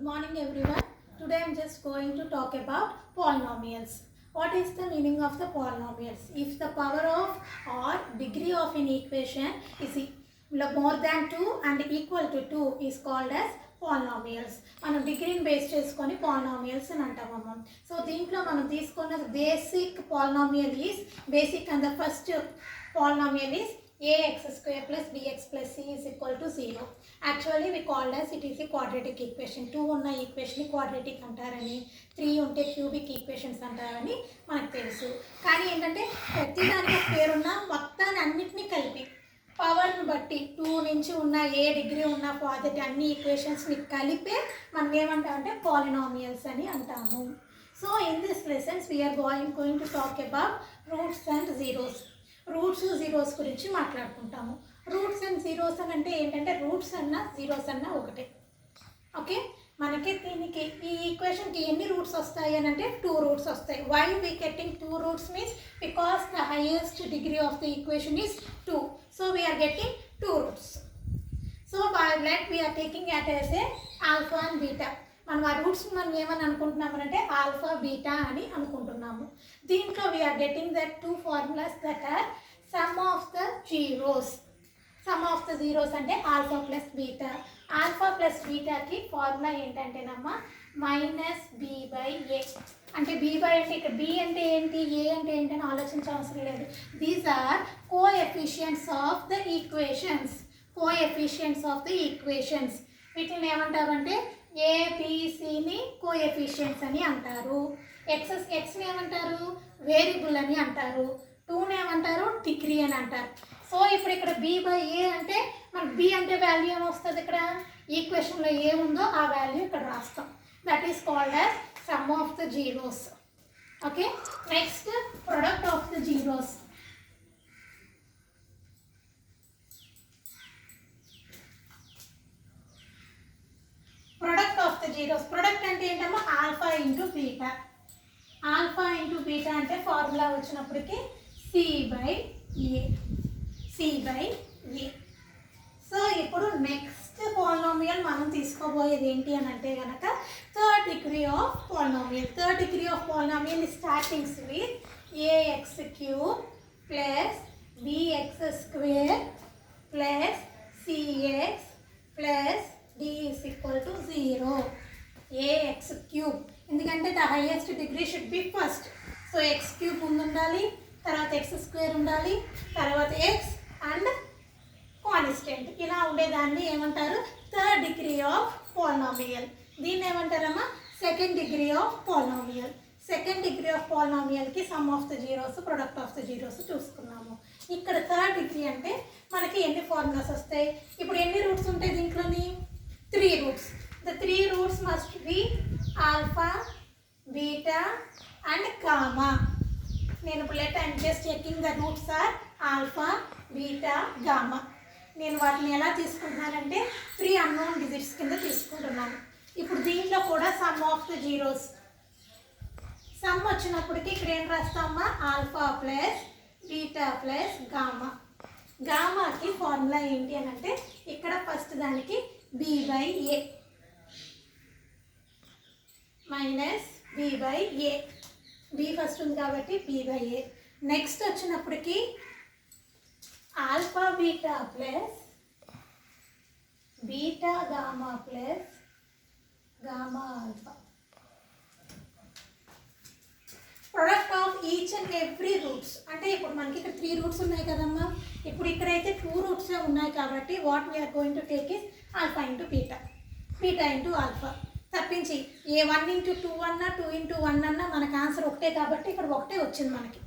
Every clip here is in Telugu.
Good morning everyone. Today I am just going to talk about polynomials. What is the meaning of the polynomials? If the power of or degree of an equation is more than 2 and equal to 2 is called as polynomials. మనం డిగ్రీని బేస్ చేసుకొని polynomials అని అంటాము. సో దీంట్లో మనం తీసుకున్న basic polynomial is basic and the first polynomial is ax square plus bx plus c is equal to 0. Actually we called as it is a quadratic equation. 2 ఉన్న ఈక్వేషన్ క్వాడ్రాటిక్ అంటారని, 3 ఉంటే క్యూబిక్ ఈక్వేషన్స్ అంటారని మనకు తెలుసు. కానీ ఏంటంటే ప్రతి దానికి పేరున్న మొత్తాన్ని అన్నిటినీ కలిపి పవర్ని బట్టి 2 నుంచి ఉన్న ఏ డిగ్రీ ఉన్న క్వాడ్రాటిక్ అన్ని ఈక్వేషన్స్ని కలిపే మనం ఏమంటామంటే పాలినామియల్స్ అని అంటాము. So in this lessons we are going to talk about roots and zeros. Roots zeros గురించి మాట్లాడుకుంటాము. రూట్స్ అండ్ జీరోస్ అని అంటే ఏంటంటే రూట్స్ అన్న జీరోస్ అన్న ఒకటే. ఓకే, మనకి దీనికి ఈ ఈక్వేషన్కి ఎన్ని రూట్స్ వస్తాయి అని అంటే 2 రూట్స్ వస్తాయి. Why we getting 2 roots means because the highest degree of the equation is 2. So we are getting 2 roots. So like we are taking at as a alpha and beta. మనం ఆ రూట్స్ మనం ఏమని అనుకుంటున్నామనంటే ఆల్ఫా బీటా అని అనుకుంటున్నాము. దీంట్లో we are getting that 2 formulas that are sum of the zeros. Sum of the zeros అంటే alpha plus beta. Alpha plus బీటాకి ఫార్ములా ఏంటంటేనమ్మా మైనస్ బి బై ఏ. అంటే బి బై అంటే ఇక్కడ బి అంటే ఏంటి, ఏ అంటే ఏంటి అని ఆలోచించవసరం లేదు. These are coefficients of the equations. Coefficients of the equations వీటిని ఏమంటారంటే ఏబిసిని కోఎఫిషియెంట్స్ అని అంటారు. ఎక్స్ని ఏమంటారు వేరియబుల్ అని అంటారు. 2ని ఏమంటారు డిగ్రీ అని అంటారు. సో ఇప్పుడు ఇక్కడ బి బై ఏ అంటే మనకు బి అంటే వాల్యూ ఏమొస్తుంది, ఇక్కడ ఈక్వేషన్లో ఏ ఉందో ఆ వాల్యూ ఇక్కడ రాస్తాం. That is called as sum of the zeros. Okay, next product of the zeros. Product of the zeros. Product అంటే ఏంటమ్మా alpha into beta. Alpha into beta అంటే ఫార్ములా వచ్చినప్పటికీ C by A. C by A. So ఇప్పుడు నెక్స్ట్ పాలినామియల్ మనం తీసుకోబోయేది ఏంటి అని అంటే కనుక third degree of polynomial. Third degree of polynomial startings with a x cube plus b x square plus c x plus d is equal to 0. ax cube ఎందుకంటే the highest degree should be first. So X cube ముందు ఉండాలి, తర్వాత ఎక్స్ స్క్వేర్ ఉండాలి, తర్వాత ఎక్స్ అండ్ కాన్స్టెంట్. ఇలా ఉండేదాన్ని ఏమంటారు థర్డ్ డిగ్రీ ఆఫ్ పాలినామియల్. దీన్ని ఏమంటారమ్మా second degree of polynomial. Second degree of పాలినామియల్కి sum of the zeros product of the zeros చూసుకున్నాము. ఇక్కడ థర్డ్ డిగ్రీ అంటే మనకి ఎన్ని ఫార్ములాస్ వస్తాయి, ఇప్పుడు ఎన్ని రూట్స్ ఉంటాయి దీంట్లోని 3 roots. The 3 roots must be alpha, beta and gamma. నేను ఇప్పుడు I'm just checking the roots are alpha, beta, gamma. నేను వాటిని ఎలా తీసుకుంటున్నానంటే 3 అన్నోన్ డిజిట్స్ కింద తీసుకుంటున్నాను. ఇప్పుడు దీంట్లో కూడా sum of the zeros. Sum వచ్చినప్పటికీ ఇక్కడ ఏం రాస్తామా alpha plus beta plus gamma. గామాకి ఫార్ములా ఏంటి అని అంటే ఇక్కడ ఫస్ట్ దానికి b by a minus b by a. b first ఉంది కాబట్టి b by a. నెక్స్ట్ వచ్చినప్పటికీ alpha beta plus beta gamma plus gamma alpha. Product of each and every roots. అంటే ఇప్పుడు మనకి ఇక్కడ 3 రూట్స్ ఉన్నాయి కదమ్మా. ఇప్పుడు ఇక్కడైతే 2 రూట్సే ఉన్నాయి కాబట్టి what we are going to take is alpha into beta, beta into alpha. తప్పించి ఏ 1 ఇంటూ 2 అన్నా 2 ఇంటూ 1 అన్నా మనకు ఆన్సర్ ఒకటే కాబట్టి ఇక్కడ ఒకటే వచ్చింది మనకి.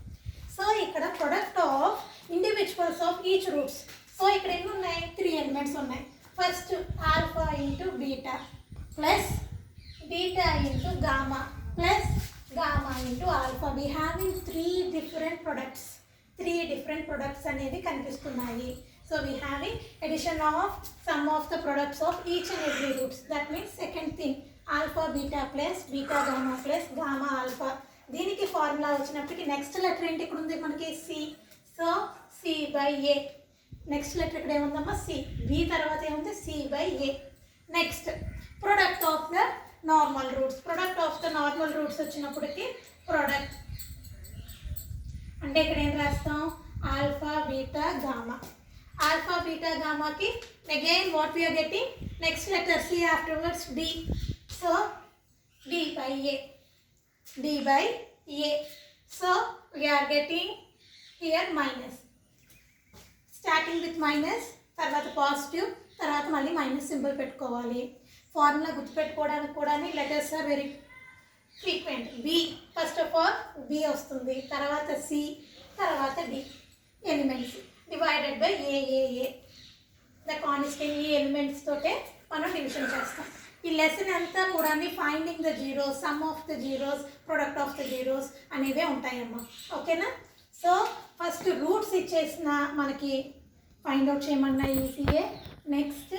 సో ఇక్కడ product of individuals of each roots. So ఇక్కడ ఎన్ని ఉన్నాయి 3 ఎలిమెంట్స్ ఉన్నాయి. First alpha into beta plus beta into gamma plus gamma into alpha. We having 3 different products. 3 different products అనేది కనిపిస్తున్నాయి. So we having addition of sum of the products of each and every roots. That means second thing alpha beta plus beta gamma plus gamma alpha. దీనికి ఫార్ములా వచ్చినప్పటికీ నెక్స్ట్ లెటర్ ఏంటి ఇక్కడ ఉంది మనకి c. So c by a. Next letter ఇక్కడ ఏముందమ్మా సి. బి తర్వాత ఏముంది c by a. Next product of the roots వచ్చినప్పటికి ప్రోడక్ట్ అంటే ఇక్కడ ఏం రాస్తాం alpha beta gamma. Alpha beta గామాకి again what we're getting next letter c afterwards d. So d by A. So we're getting here minus, starting with minus, తర్వాత పాజిటివ్, తర్వాత మళ్ళీ మైనస్ సింబల్ పెట్టుకోవాలి. ఫార్ములా గుర్తుపెట్టుకోవడానికి కూడా letters are very frequent. B first of all B వస్తుంది, తర్వాత సి, తర్వాత D elements divided by A. The constant ఈ ఎలిమెంట్స్ తోటే మనం డివిజన్ చేస్తాం. ఈ లెసన్ అంతా కూడా finding the zeros, sum of the zeros, product of the zeros అనేవే ఉంటాయమ్మా. ఓకేనా? సో ఫస్ట్ రూట్స్ ఇచ్చేసిన మనకి ఫైండ్ అవుట్ చేయమన్నా ఈజీయే. నెక్స్ట్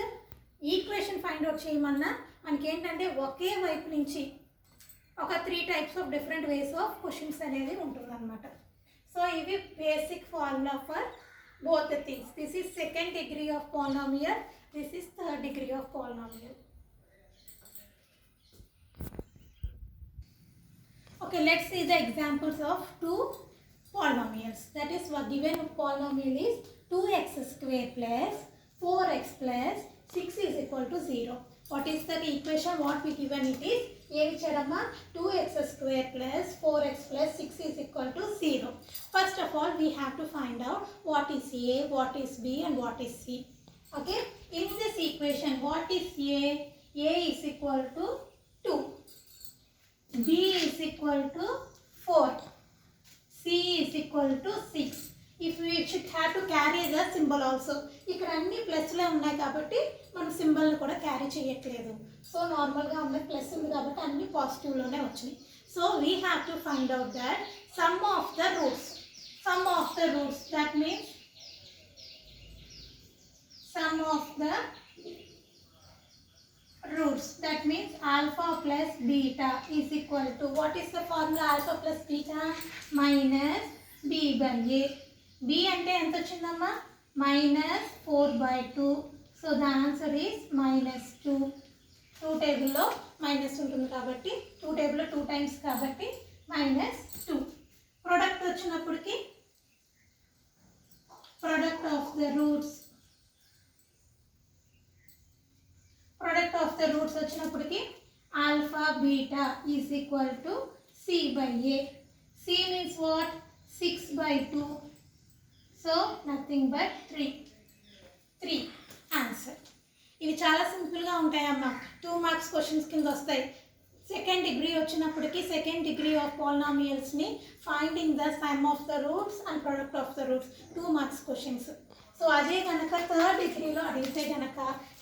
ఈక్వేషన్ ఫైండ్ అవుట్ చేయమన్నా మనకి ఏంటంటే ఒకే వైపు నుంచి ఒక 3 types of different ways of questions అనేది ఉంటుందన్నమాట. సో ఇవి basic formula for both the things. This is second degree of polynomial, this is third degree of polynomial. Okay, let's see the examples of two polynomials. That is, what given polynomial is 2x square plus 4x plus 6 is equal to 0. What is the equation? What we given it is ఏమిచ్చారమ్మా 2x square plus 4x plus 6 is equal to 0. First of all, we have to find out what is a, what is b and what is c. Okay, in this equation what is a? A is equal to 2, b is equal to 4, c is equal to 6. If we should have to carry the symbol also, ఇక్కడ అన్ని ప్లస్లే ఉన్నాయి కాబట్టి మనం సింబల్ని కూడా క్యారీ చేయట్లేదు. సో నార్మల్గా ఉన్న ప్లస్ ఉంది కాబట్టి అన్ని పాజిటివ్లోనే వచ్చినాయి. So we have to find out that some of the roots, that means some of the roots, that means alpha plus beta is equal to, what is the formula alpha plus beta? Minus b by a. b అంటే ఎంత వచ్చిందమ్మా minus 4/2. So the answer is -2. 2 టేబుల్లో మైనస్ ఉంటుంది కాబట్టి 2 టేబుల్లో 2 టైమ్స్ కాబట్టి -2. ప్రొడక్ట్ వచ్చినప్పటికి ప్రొడక్ట్ ఆఫ్ ద రూట్స్ వచ్చినప్పటికి alpha beta is equal to c by A. C means what 6/2. So nothing but 3 answer. ఇవి చాలా సింపుల్గా ఉంటాయమ్మా. 2 మార్క్స్ క్వశ్చన్స్ కింద వస్తాయి. సెకండ్ డిగ్రీ వచ్చినప్పటికీ సెకండ్ డిగ్రీ ఆఫ్ పాలినామియల్స్ని finding the sum of the roots and product of the roots 2 marks questions. So అదే కనుక థర్డ్ డిగ్రీలో అడిగితే కనుక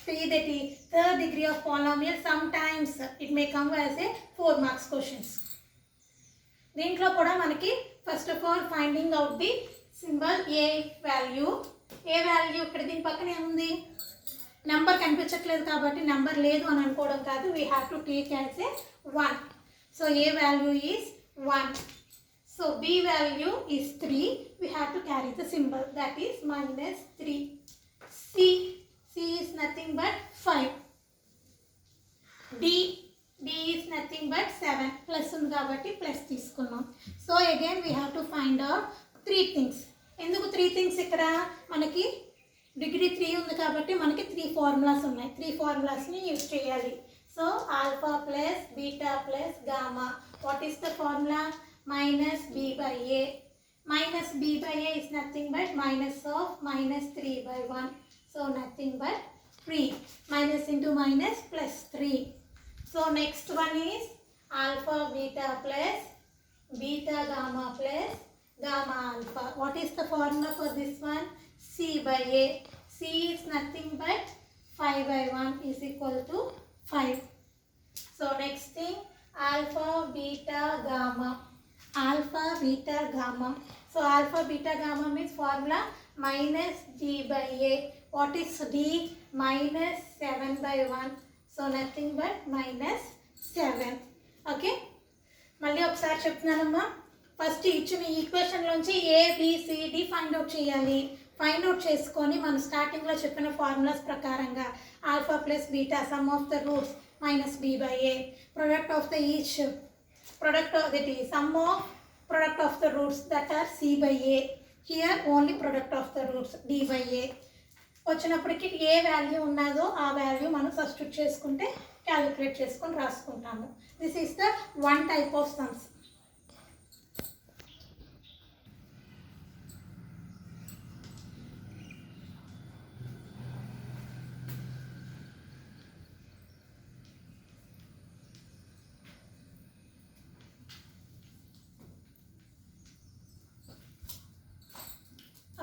the third degree of polynomial, sometimes it may come as a 4 marks questions. దీంట్లో కూడా మనకి first of all finding out the symbol A value. ఇక్కడ దీని పక్కన ఏముంది నెంబర్ కనిపించట్లేదు కాబట్టి నెంబర్ లేదు అని అనుకోవడం కాదు, we have to take as A 1. So A value is 1. So B value is 3. We have to carry the symbol that is -3. C is nothing but 5. D is nothing but 7. Plus ఉంది కాబట్టి ప్లస్ తీసుకున్నాం. So again we have to find out 3 things. ఎందుకు 3 things? ఇక్కడ మనకి డిగ్రీ 3 ఉంది కాబట్టి మనకి 3 ఫార్ములాస్ ఉన్నాయి. 3 ఫార్ములాస్ని యూజ్ చేయాలి. So alpha plus beta plus gamma. What is the formula? -b/a. -b/a is nothing but minus of -3/1. So nothing but 3. Minus into minus plus 3. So next one is alpha beta plus beta gamma plus gamma alpha. What is the formula for this one? C/a. C is nothing but 5/1 is equal to 5. So next thing alpha beta gamma. So alpha beta gamma means formula -d/a. What is d? -7/1. So nothing but -7. Okay, మళ్ళీ ఒకసారి చెప్తున్నానమ్మా. ఫస్ట్ ఇచ్చిన ఈక్వేషన్లోంచి ABCD ఫైండ్ అవుట్ చేయాలి. ఫైండ్ అవుట్ చేసుకొని మనం స్టార్టింగ్లో చెప్పిన ఫార్ములాస్ ప్రకారంగా alpha plus beta, some of the roots -b/a, product of the each product of the sum of product of the roots that are c by a. Here only product of the roots d by a. వచ్చినప్పటికి ఏ వాల్యూ ఉన్నదో ఆ వాల్యూ మనం సబ్స్టిట్యూట్ చేసుకుంటే క్యాలిక్యులేట్ చేసుకొని రాసుకుంటాము. This is the one type of sums.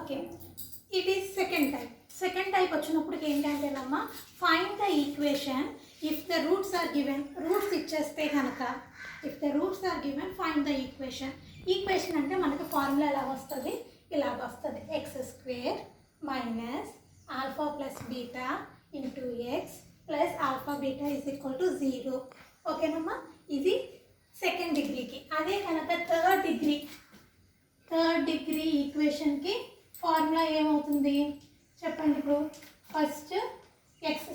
Okay, it is second type. Second type వచ్చినప్పటికి ఏంటంటేనమ్మా, find the equation if the roots are given. Roots ఇచ్చేస్తే కనుక if the roots are given find the equation. Equation అంటే మనకి ఫార్ములా ఎలా వస్తుంది, ఇలాగ వస్తుంది. X square minus alpha plus beta into x plus alpha beta is equal to 0. ఓకేనమ్మా, ఇది సెకండ్ డిగ్రీకి. అదే కనుక థర్డ్ డిగ్రీ ఈక్వేషన్కి ఫార్ములా ఏమవుతుంది చెప్పండి. ఇప్పుడు first X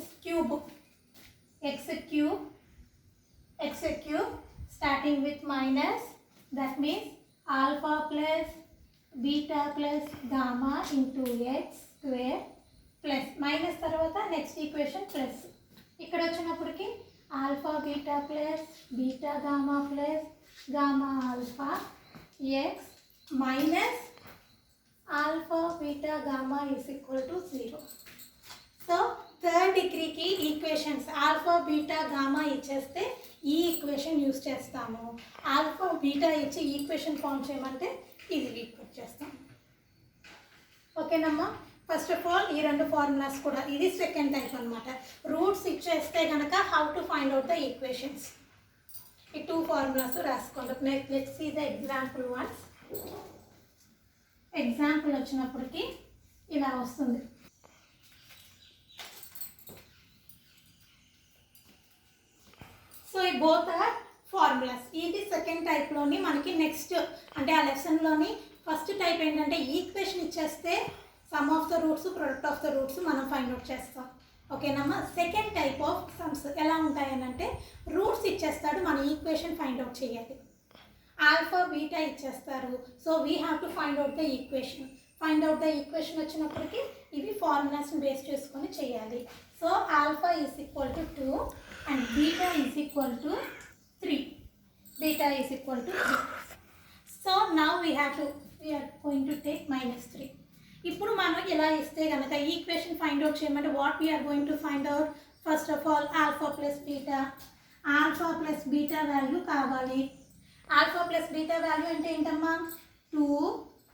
cube starting with minus, that means alpha plus beta plus gamma into X square plus minus తర్వాత నెక్స్ట్ ఈక్వేషన్ ప్లస్. ఇక్కడ వచ్చినప్పటికి alpha beta plus beta gamma plus gamma alpha X minus alpha beta gamma is equal to 0. So third డిగ్రీకి ఈక్వేషన్స్ ఆల్ఫా బీటా గామా ఇచ్చేస్తే ఈ ఈక్వేషన్ యూజ్ చేస్తాము. ఆల్ఫా బీటా ఇచ్చి ఈక్వేషన్ ఫామ్ చేయమంటే ఇది ఈక్వేట్ చేస్తాం. ఓకేనమ్మా, ఫస్ట్ ఆఫ్ ఆల్ ఈ రెండు ఫార్ములాస్ కూడా, ఇది సెకండ్ టైప్ అనమాట. రూట్స్ ఇచ్చేస్తే కనుక how to find out the equations. ఈ టూ ఫార్ములాస్ రాసుకోండి. Let's see the example ones. Example వచ్చినప్పటికి ఇలా వస్తుంది. సో ఈ బోత్ ఆర్ ఫార్ములాస్. ఇది సెకండ్ టైప్లోని మనకి నెక్స్ట్ అంటే ఆ లెసన్లోని ఫస్ట్ టైప్ ఏంటంటే ఈక్వేషన్ ఇచ్చేస్తే sum of the roots product of the roots మనం ఫైండ్ అవుట్ చేస్తాం. ఓకేనమ్మా, సెకండ్ టైప్ ఆఫ్ సమ్స్ ఎలా ఉంటాయనంటే రూట్స్ ఇచ్చేస్తాడు, మన ఈక్వేషన్ ఫైండ్ అవుట్ చేయాలి. ఆల్ఫా బీటా ఇచ్చేస్తారు, so we have to find out the equation. Find out the equation వచ్చినప్పటికీ ఇవి ఫార్ములాస్ని బేస్ చేసుకొని చేయాలి. So alpha is equal to 2 and beta is equal to 3. So now we are going to take -3. ఇప్పుడు మనం ఇలా ఇస్తే కనుక ఈక్వేషన్ ఫైండ్ అవుట్ చేయమంటే what we are going to find out, first of all alpha plus beta value కావాలి. ఆల్ఫా ప్లస్ బీటా వాల్యూ అంటే ఏంటమ్మా, 2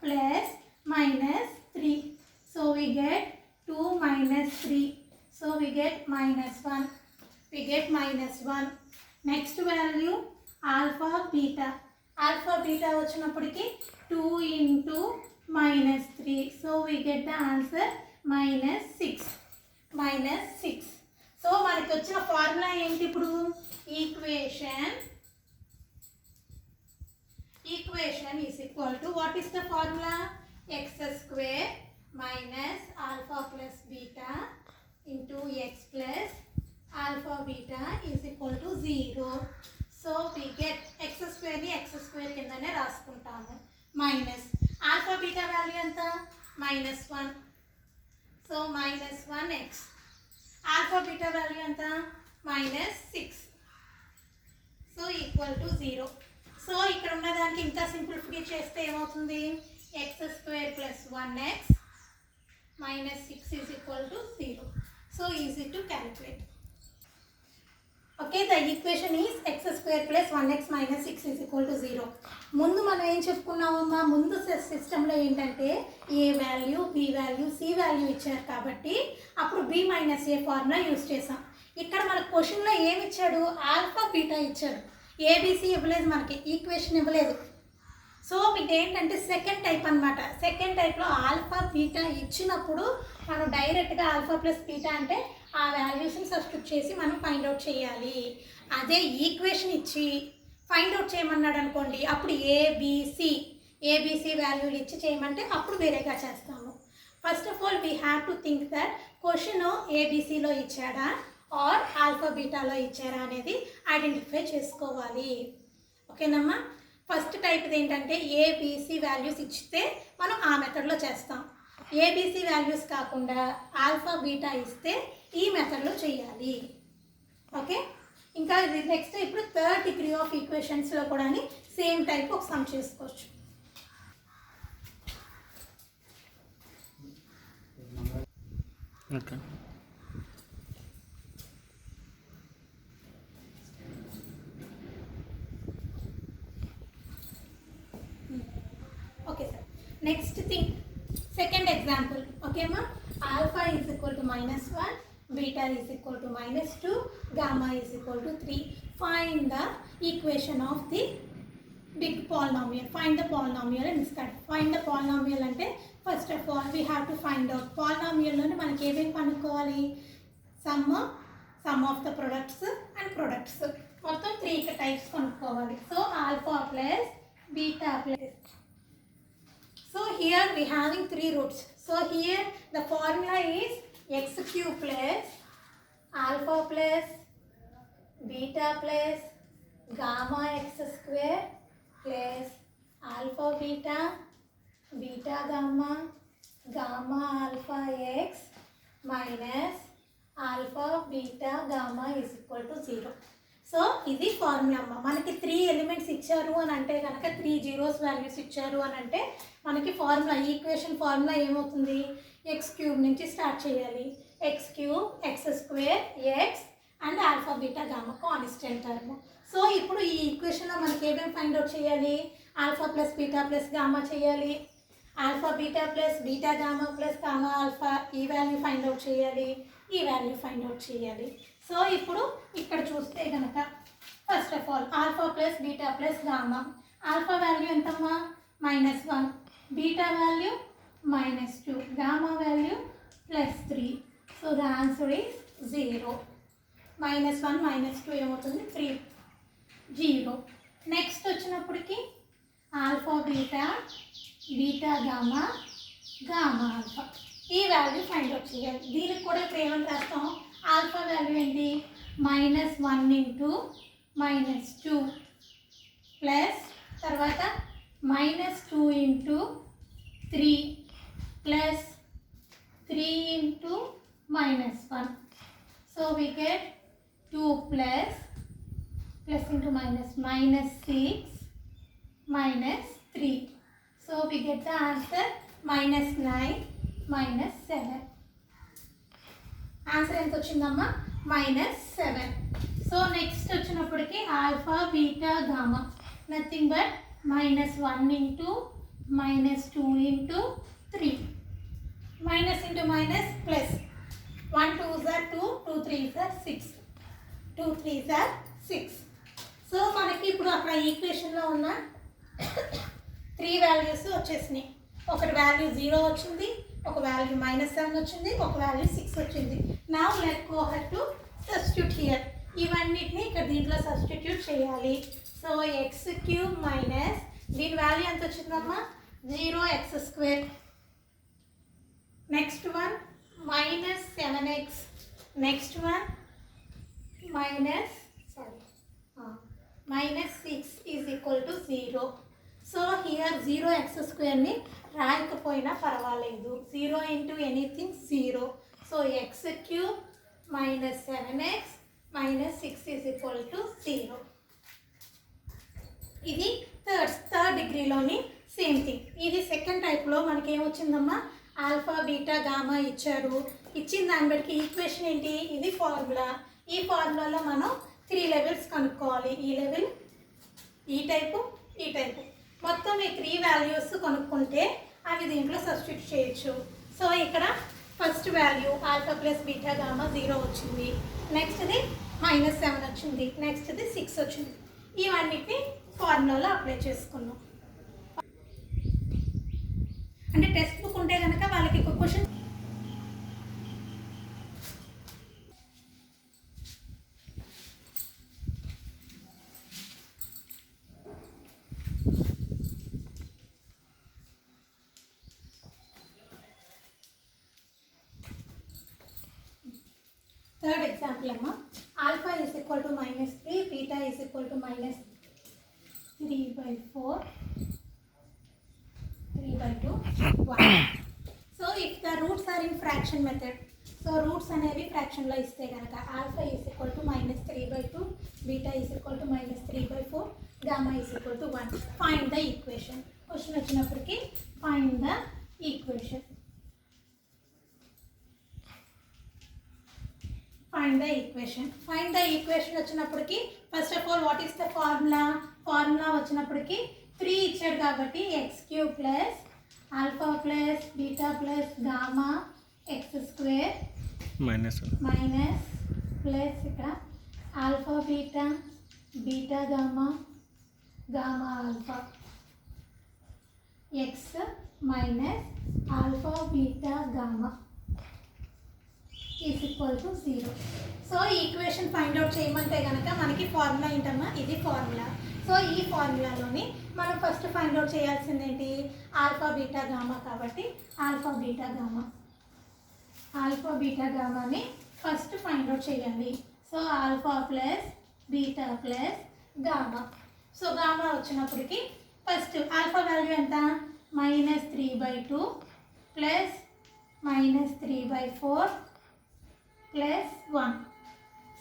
plus -3. So we get 2 minus 3. So we get -1. Next value alpha beta వచ్చినప్పటికి 2 into -3. So we get the answer -6. So మనకి వచ్చిన ఫార్ములా ఏంటి ఇప్పుడు, equation is equal to, what is the formula, x square minus alpha plus beta into x plus alpha beta is equal to 0. So we get x square కిందనే రాసుకుంటాము మైనస్ ఆల్ఫా బీటా వాల్యూ ఎంత -1. So -1x. Alpha beta value ఎంత -6. So equal to 0. సో ఇక్కడ ఉన్న దానికి ఇంకా సింప్లిఫై చేస్తే ఏమవుతుంది, x square plus 1x minus 6 is equal to 0. So easy to calculate. Okay, the equation is x square plus 1x minus 6 is equal to 0. ముందు మనం ఏం చెప్పుకున్నామమ్మా, ముందు సిస్టంలో ఏంటంటే a value b value c value ఇచ్చారు కాబట్టి అప్పుడు b minus a formula use చేసాం. ఇక్కడ మన క్వశ్చన్లో ఏమి ఇచ్చాడు, ఆల్ఫా బీటా ఇచ్చాడు, ఏబీసీ ఇవ్వలేదు, మనకి ఈక్వేషన్ ఇవ్వలేదు. సో మీకు ఏంటంటే సెకండ్ టైప్ అనమాట. సెకండ్ టైప్లో ఆల్ఫా బీటా ఇచ్చినప్పుడు మనం డైరెక్ట్గా ఆల్ఫా ప్లస్ బీటా అంటే ఆ వాల్యూస్ని సబ్స్టిట్యూట్ చేసి మనం ఫైండ్ అవుట్ చేయాలి. అదే ఈక్వేషన్ ఇచ్చి ఫైండ్ అవుట్ చేయమన్నాడు అనుకోండి, అప్పుడు ఏబీసీ వాల్యూలు ఇచ్చి చేయమంటే అప్పుడు వేరేగా చేస్తాము. First of all we have to think that question ఏబీసీలో ఇచ్చాడా ఆర్ ఆల్ఫా బీటాలో ఇచ్చారా అనేది ఐడెంటిఫై చేసుకోవాలి. ఓకేనమ్మా. ఫస్ట్ టైప్ ఏంటంటే ఏబిసి వాల్యూస్ ఇచ్చితే మనం ఆ మెథడ్లో చేస్తాం. ఏబిసి వాల్యూస్ కాకుండా ఆల్ఫా బీటా ఇస్తే ఈ మెథడ్లో చేయాలి. ఓకే, ఇంకా నెక్స్ట్ ఇప్పుడు థర్డ్ డిగ్రీ ఆఫ్ ఈక్వేషన్స్లో కూడా సేమ్ టైప్ ఒక సమ్ చేసుకోవచ్చు. Okay, okay sir. Next thing second example. ఓకేమా, alpha is equal to -1, beta is equal to -2, gamma is equal to 3. Find the equation of the big polynomial. Find the polynomial and start. Find the polynomial అంటే first of all we have to find out polynomial లోనే మనకి ఏమేమి కనుక్కోవాలి, sum of the products and products. మొత్తం 3 టైప్స్ కనుక్కోవాలి. So alpha plus beta plus. So here we having 3 roots. So here the formula is x cube plus alpha plus beta plus gamma x square plus alpha beta beta gamma gamma alpha x minus alpha beta gamma is equal to 0. So ఇది ఫార్ములా అమ్మ. మనకి 3 ఎలిమెంట్స్ ఇచ్చారు అని అంటే కనుక 3 జీరోస్ వాల్యూస్ ఇచ్చారు అని అంటే మనకి ఫార్ములా ఈక్వేషన్ ఫార్ములా ఏమవుతుంది, ఎక్స్ క్యూబ్ నుంచి స్టార్ట్ చేయాలి. X cube x square x and alpha beta gamma constant term. So ఇప్పుడు ఈ ఈక్వేషన్లో మనకి ఏమేమి ఫైండ్ అవుట్ చేయాలి, alpha plus beta plus gamma చేయాలి, alpha beta plus beta gamma plus gamma alpha ఈ వాల్యూ ఫైండ్ అవుట్ చేయాలి, ఈ వాల్యూ ఫైండ్ అవుట్ చేయాలి. సో ఇప్పుడు ఇక్కడ చూస్తే కనుక first of all alpha plus beta plus gamma. Alpha value ఎంతమ్మా, -1, beta value -2, gamma value +3. So the answer is 0. -1 -2 ఏమవుతుంది 3, 0. నెక్స్ట్ వచ్చినప్పటికి alpha beta beta gamma gamma alpha ఈ వాల్యూ ఫైండ్ అవుట్ చేయాలి. దీనికి కూడా ఇప్పుడు ఏమని రాస్తాం, ఆల్ఫా వాల్యూ ఏంటి -1 ఇంటూ -2 ప్లస్ తర్వాత -2 into 3 plus 3 into -1. So we get 2 plus into -6 -3. So we get the answer -9 -7. Answer ఎంత వచ్చిందమ్మా, -7. సో నెక్స్ట్ వచ్చినప్పటికి alpha beta gamma nothing but -1 into -2 into 3 minus into minus plus 1 2s are 2, 2 3s are 6, 2 3s are 6. So మనకి ఇప్పుడు అక్కడ ఈక్వేషన్లో ఉన్న 3 వాల్యూస్ వచ్చేసినాయి. ఒకటి వాల్యూ 0 వచ్చింది, ఒక వాల్యూ -7 వచ్చింది, ఒక వాల్యూ 6 వచ్చింది. Now let go head to substitute here. ఇవన్నిటిని ఇక్కడ దీంట్లో సబ్స్టిట్యూట్ చేయాలి. సో ఎక్స్ క్యూబ్ మైనస్ దీని వాల్యూ ఎంత వచ్చిందమ్మా 0x². Next one -7x. Next one -6 is equal to 0. So here 0x² రాయకపోయినా పర్వాలేదు, 0 into anything 0. So X cube -7x -6 is equal to 0. ఇది థర్డ్ డిగ్రీలోని సేమ్ థింగ్. ఇది సెకండ్ టైప్లో మనకి ఏమొచ్చిందమ్మా, ఆల్ఫా బీటా గామా ఇచ్చారు. ఇచ్చిన దాన్ని బట్టి ఈక్వేషన్ ఏంటి, ఇది ఫార్ములా. ఈ ఫార్ములాలో మనం 3 లెవెల్స్ కనుక్కోవాలి. ఈ లెవెల్, ఈ టైపు, ఈ టైపు. మొత్తం ఈ 3 వాల్యూస్ కనుక్కుంటే అవి దీంట్లో సబ్స్టిట్యూట్ చేయొచ్చు. సో ఇక్కడ first value alpha plus beta gamma 0 వచ్చింది, నెక్స్ట్ది -7 వచ్చింది, నెక్స్ట్ది 6 వచ్చింది. ఇవన్నిటిని ఫార్ములాలో అప్లై చేసుకున్నాం. అంటే టెక్స్ట్ బుక్ ఉంటే కనుక వాళ్ళకి ఒక క్వశ్చన్ థర్డ్ ఎగ్జాంపుల్ అమ్మా, alpha is equal to -3, beta is equal to fraction method. So roots అనేవి ఫ్రాక్షన్లో ఇస్తే కనుక alpha is equal to -3/2, beta is equal to -3/4, gamma is equal to 1. Find the equation. Question వచ్చినప్పటికీ find the equation. Find the equation. Find the equation వచ్చినప్పటికి first of all what is the formula వచ్చినప్పటికి 3 ఇచ్చాడు కాబట్టి x³ plus alpha plus beta plus gamma x² minus plus ఇక్కడ alpha beta beta gamma gamma alpha x minus alpha beta gamma is equal to 0. So ఈ ఈక్వేషన్ ఫైండ్ అవుట్ చేయమంటే కనుక మనకి ఫార్ములా ఏంటమ్మా, ఇది ఫార్ములా. సో ఈ ఫార్ములాలోని మనం ఫస్ట్ ఫైండ్ అవుట్ చేయాల్సింది ఏంటి, ఆల్ఫా బీటా గామా. కాబట్టి ఆల్ఫా బీటా గామాని ఫస్ట్ ఫైండ్ అవుట్ చేయాలి. So alpha plus beta plus gamma. So gamma వచ్చినప్పటికి ఫస్ట్ ఆల్ఫా వాల్యూ ఎంత, -3/2 ప్లస్ -3/4 ప్లస్ 1.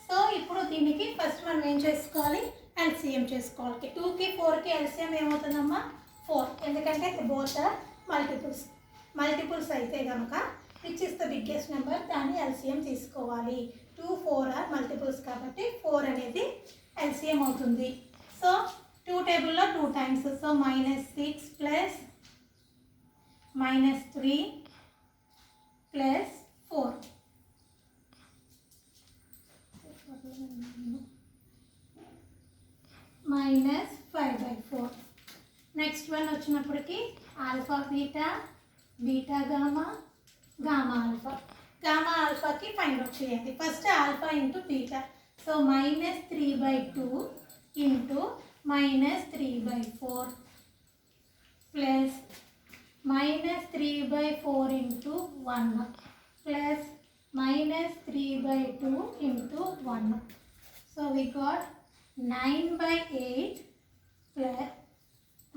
సో ఇప్పుడు దీనికి ఫస్ట్ మనం ఏం చేసుకోవాలి, ఎల్సిఎం చేసుకోవాలి. 2కి 4కి ఎల్సిఎం ఏమవుతుందమ్మా, 4. ఎందుకంటే బోత్ ఆర్ మల్టిపుల్స్ అయితే కనుక which is the biggest number, దాన్ని ఎల్సిఎం తీసుకోవాలి. 2, 4 ఆర్ మల్టిపుల్స్ కాబట్టి 4 అనేది ఎల్సిఎం అవుతుంది. సో 2 టేబుల్లో 2 times. So -6 plus -3 plus 4 -5/4. Next one వచ్చినప్పటికి alpha beta beta gamma gamma ఆల్ఫాకి ఫైండ్ అవుట్ చేయండి. First alpha into beta. So -3/2 into -3/4 plus -3/4 into 1 plus -3/2 into 1. So we got 9/8 plus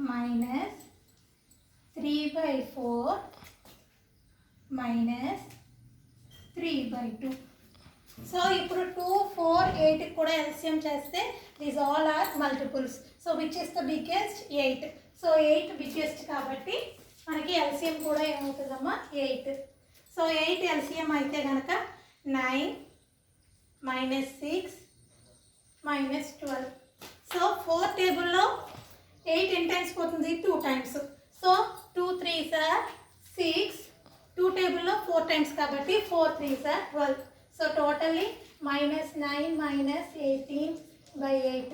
-3/4 -3/2. So ఇప్పుడు 2, 4, 8 కూడా ఎల్సిఎం చేస్తే these all are multiples. So which is the biggest, 8. So 8 biggest కాబట్టి మనకి ఎల్సిఎం కూడా ఏమవుతుందమ్మా, 8. సో 8 ఎల్సిఎం అయితే కనుక 9 -6 -12. సో 4 టేబుల్లో 8 ఎన్ని టైమ్స్ పోతుంది, 2 టైమ్స్. So 2 3s are 6. 2 టేబుల్లో 4 టైమ్స్ కాబట్టి 4 3s are 12. So totally -9 -18/8.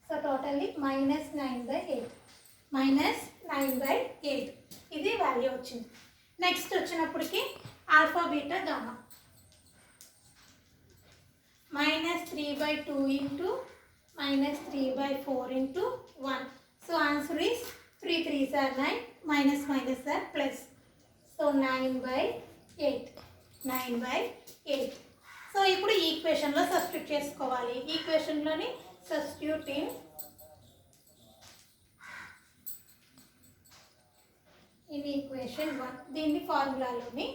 So totally -9/8 ఇది వాల్యూ వచ్చింది. నెక్స్ట్ వచ్చినప్పటికి alpha beta gamma -3/2 into -3/4 into 1. So answer is 3 3s are 9, minus are plus. So 9/8. So ఇప్పుడు ఈ ఈక్వేషన్లో సబ్స్టిట్యూట్ చేసుకోవాలి. ఈక్వేషన్లోని సబ్స్టిట్యూట్ ఇన్ ఈక్వేషన్ 1. దీన్ని ఫార్ములాలోని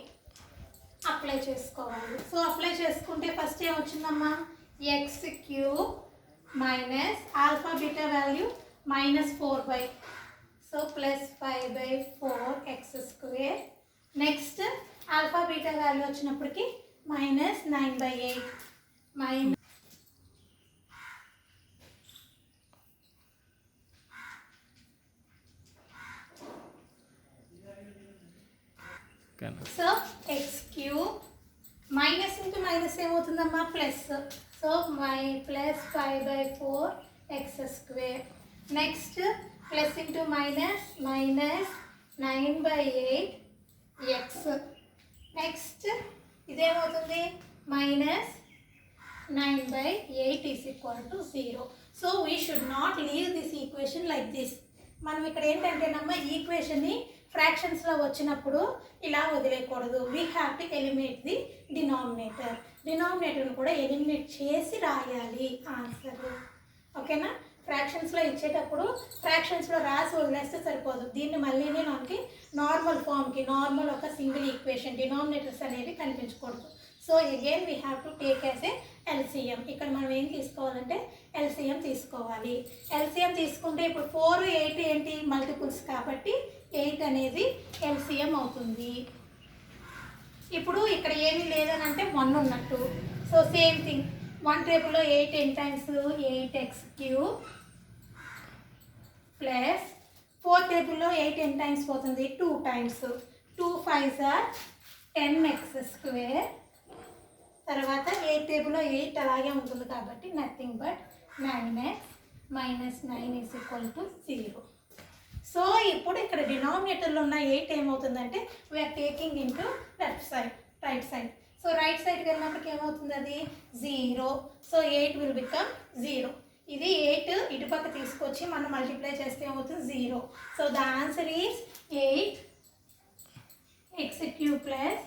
అప్లై చేసుకోవాలి. సో అప్లై చేసుకుంటే ఫస్ట్ ఏమొచ్చిందమ్మా, x³ minus alpha beta value -4/, so +5/4x². Next alpha beta value వచ్చినప్పటికి -9/8 so x³ minus into minus ఏమవుతుందమ్మా, plus. So +5/4x². Next plus into minus -9/8x. Next ఇదేమవుతుంది, -9/8 is equal to 0. So we should not leave this equation like this. మనం ఇక్కడ ఏంటంటేనమ్మా, ఈక్వేషన్ని ఫ్రాక్షన్స్లో వచ్చినప్పుడు ఇలా వదిలేయకూడదు. We have to eliminate the డినామినేటర్ని కూడా ఎలిమినేట్ చేసి రాయాలి ఆన్సర్. ఓకేనా? ఫ్రాక్షన్స్లో ఇచ్చేటప్పుడు ఫ్రాక్షన్స్లో రాసి వదిలేస్తే సరిపోదు. దీన్ని మళ్ళీ మనకి నార్మల్ ఫామ్కి నార్మల్ ఒక సింగిల్ ఈక్వేషన్ డినామినేటర్స్ అనేవి కనిపించకూడదు. So again we have to take as a LCM. ఇక్కడ మనం ఏం తీసుకోవాలంటే ఎల్సిఎం తీసుకోవాలి. ఎల్సిఎం తీసుకుంటే ఇప్పుడు 4, 8 ఏంటి మల్టిపుల్స్ కాబట్టి 8 అనేది ఎల్సిఎం అవుతుంది. ఇప్పుడు ఇక్కడ ఏమీ లేదని అంటే 1 ఉన్నట్టు. సో సేమ్ థింగ్ 1 టేబుల్లో 8 10 టైమ్స్ 8x³ ప్లస్ 4 టేబుల్లో 8 10 టైమ్స్ పోతుంది 2 టైమ్స్ 2 5s are 10x². తర్వాత 8 టేబుల్లో 8 అలాగే ఉంటుంది కాబట్టి nothing but 9x minus 9 = 0. So ఇప్పుడు ఇక్కడ డినామినేటర్లో ఉన్న 8 ఏమవుతుందంటే we are taking into right side. So right సైడ్కి వెళ్ళినప్పటికి ఏమవుతుంది అది 0. So 8 will become 0. ఇది 8 ఇటుపక్క తీసుకొచ్చి మనం మల్టిప్లై చేస్తే ఏమవుతుంది 0. So the answer is 8x³ plus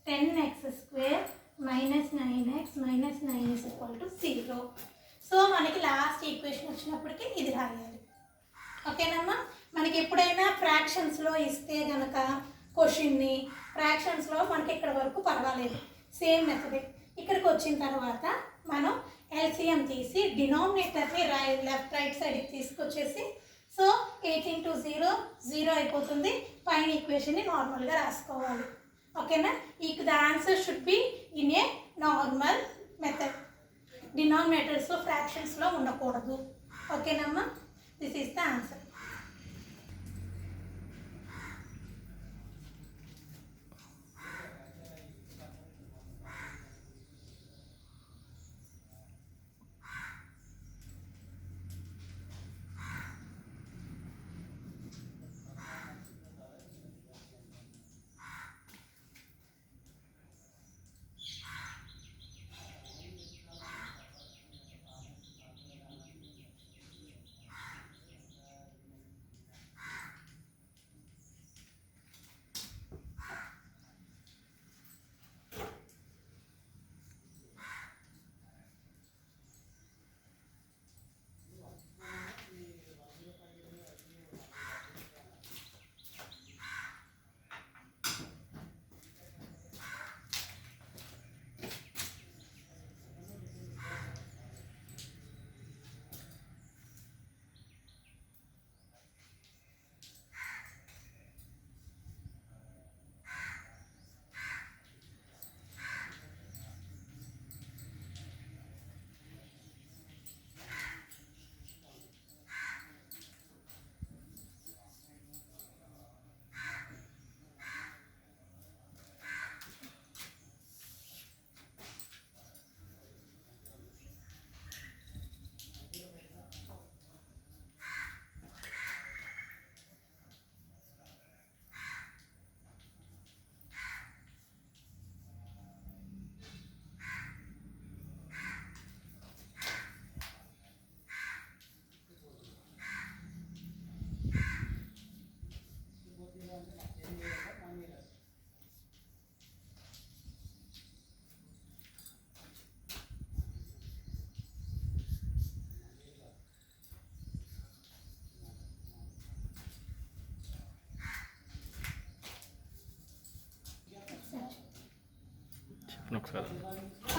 10x² minus 9x minus 9 = 0. So మనకి లాస్ట్ ఈక్వేషన్ వచ్చినప్పటికీ ఇది రాయాలి. ఓకేనమ్మా. మనకి ఎప్పుడైనా ఫ్రాక్షన్స్లో ఇస్తే కనుక క్వశ్చన్ని ఫ్రాక్షన్స్లో మనకి ఇక్కడ వరకు పర్వాలేదు, సేమ్ మెథడే. ఇక్కడికి వచ్చిన తర్వాత మనం ఎల్సిఎం తీసి డినామినేటర్ని లెఫ్ట్ రైట్ సైడ్కి తీసుకొచ్చేసి సో 8 × 0 0 అయిపోతుంది. పైన ఈక్వేషన్ని నార్మల్గా రాసుకోవాలి. ఓకేనా. The answer should be in a normal method. డినామినేటర్స్లో ఫ్రాక్షన్స్లో ఉండకూడదు. ఓకేనమ్మా. This is the answer.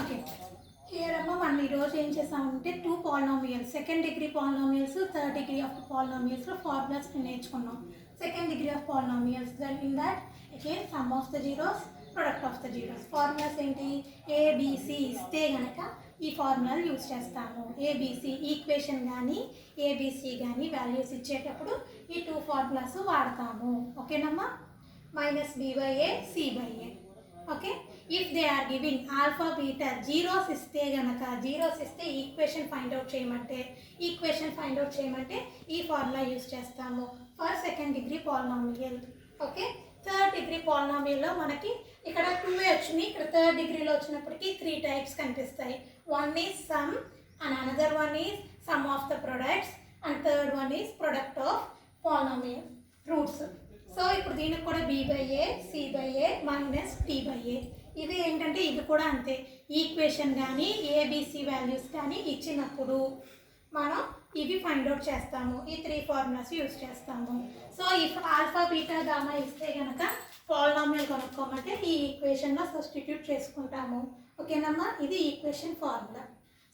Okay. Here అమ్మ మనం ఈరోజు ఏం చేసామంటే 2 polynomials, second degree polynomials, third degree of పాలినామియల్స్లో ఫార్ములాస్ నేర్చుకున్నాం. Second degree of polynomials that in that again sum of the zeros, product of the zeros. Formulas ఏంటి? ఏబిసి ఇస్తే కనుక ఈ ఫార్ములాలు యూజ్ చేస్తాము. ఏబిసి ఈక్వేషన్ కానీ ఏబిసి కానీ వాల్యూస్ ఇచ్చేటప్పుడు ఈ 2 ఫార్ములాస్ వాడతాము. ఓకేనమ్మా. -b/a c/a. ఓకే. If they are giving alpha beta zeros ఇస్తే కనుక జీరోస్ ఇస్తే ఈక్వేషన్ ఫైండ్ అవుట్ చేయమంటే ఈ ఫార్ములా యూజ్ చేస్తాము ఫర్ సెకండ్ డిగ్రీ పాలినామియల్. ఓకే. థర్డ్ డిగ్రీ పాలినామియల్లో మనకి ఇక్కడ 2 వచ్చినాయి, ఇక్కడ థర్డ్ డిగ్రీలో వచ్చినప్పటికీ 3 టైప్స్ కనిపిస్తాయి. One is some and another one is some of the products and third one is product of polynomial roots. So ఇప్పుడు దీనికి కూడా b/a c/a మైనస్ t/a. ఇది ఏంటంటే ఇది కూడా అంతే. ఈక్వేషన్ కానీ ఏబిసి వాల్యూస్ కానీ ఇచ్చినప్పుడు మనం ఇవి ఫైండ్ అవుట్ చేస్తాము. ఈ 3 ఫార్ములాస్ యూజ్ చేస్తాము. So if alpha beta gamma ఇస్తే కనుక పాలినామియల్ కనుక్కోమంటే ఈ ఈక్వేషన్లో సబ్స్టిట్యూట్ చేసుకుంటాము. ఓకేనమ్మా, ఇది equation formula.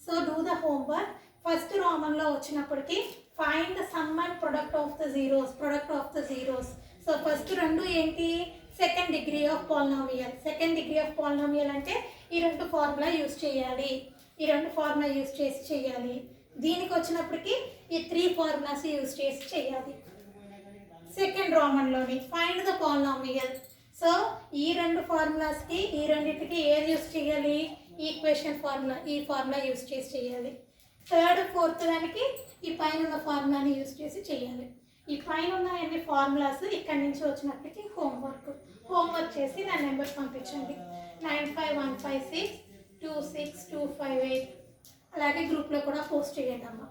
So do the homework. First రోమన్లో వచ్చినప్పటికీ find the sum and product of the zeros. So first రెండు ఏంటి, సెకండ్ డిగ్రీ ఆఫ్ పాలినామియల్ అంటే ఈ రెండు ఫార్ములా యూజ్ చేయాలి. దీనికి వచ్చినప్పటికీ ఈ 3 ఫార్ములాస్ యూజ్ చేసి చేయాలి. సెకండ్ రోమన్లోని ఫైండ్ ద పాలినామియల్. సో ఈ రెండు ఫార్ములాస్కి ఈ రెండింటికి ఏది యూజ్ చేయాలి, ఈక్వేషన్ ఫార్ములా, ఈ ఫార్ములా యూజ్ చేసి చేయాలి. థర్డ్ ఫోర్త్ దానికి ఈ పైన ఉన్న ఫార్ములాని యూజ్ చేసి చేయాలి. ఈ పైన ఉన్న అన్ని ఫార్ములాస్ ఇక్కడి నుంచి వచ్చినప్పటికీ హోంవర్క్ చేసి నా నెంబర్ పంపించండి. 95156262558. అలాగే గ్రూప్లో కూడా పోస్ట్ చేయండి అమ్మా.